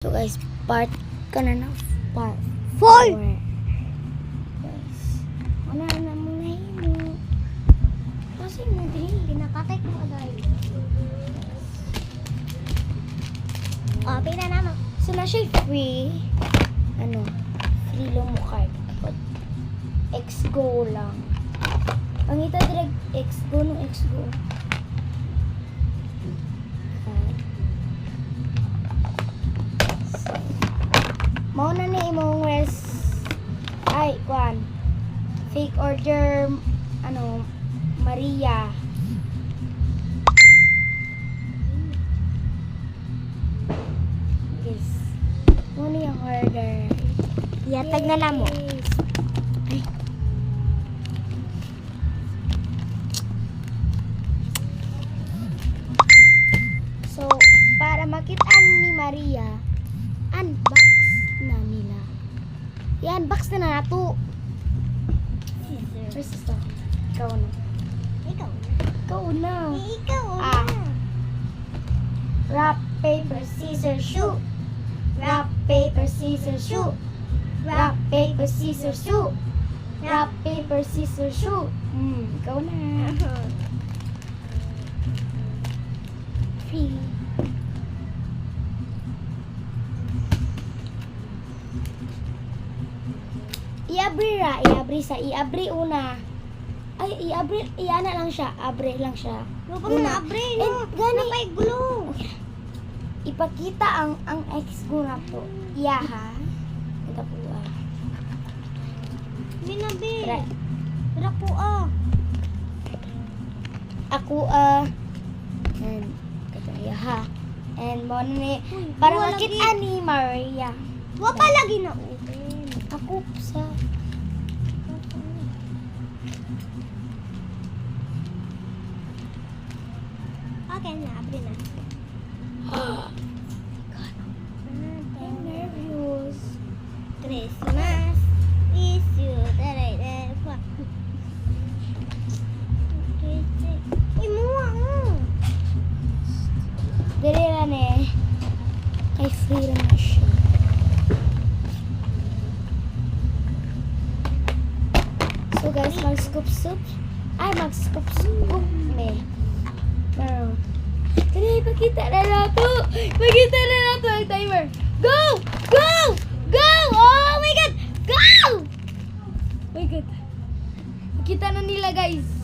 So guys, part ka na na. Part 4! Guys, ano na muna yun. Kasi mo din, Pinakatay ko agad. O, pina naman. so na siya free. Ano? Free mo card. X-Go lang. Pangita direct X-Go no X-Go. Mao na ni imong kwan. Fake order ano Maria. Yes. Mo ni yung order. Yatag na lang mo. Yes. Ay. So, para makita ni Maria, unbox na nila. I-unbox na nato. First ito. Ikaw na. Ikaw. Ikaw na. Ikaw Ah. na. Rock, paper, scissors, shoot. Rock, paper, scissors, shoot. Rock, paper, scissors, shoot. Rock, paper, scissors, shoot. Ikaw na. Free. Iabri una. Ay, iana lang siya. Abre lang siya. Huwag mo na abre, no? gani. Napay gulo. Ipakita ang ex ko na to. Iya ha. Ito po Minabi. Try. Tara po Ako and kato iya ha. And mo ni Uy, para wala makita ni Maria. Wa pa lagi na open. Ako sa Okay na, abre na. I'm nervous. Christmas is you. Taray na. Uy, muwa mo. Dili na ne. Kay free na siya. So guys, mag-scoop-scoop. Ay, mag-scoop-scoop me. Pero, kaya ipakita na nato. Ipakita na nato ang timer. Go! Go! Go! Oh my God! Go! Oh my God. Kita na nila guys.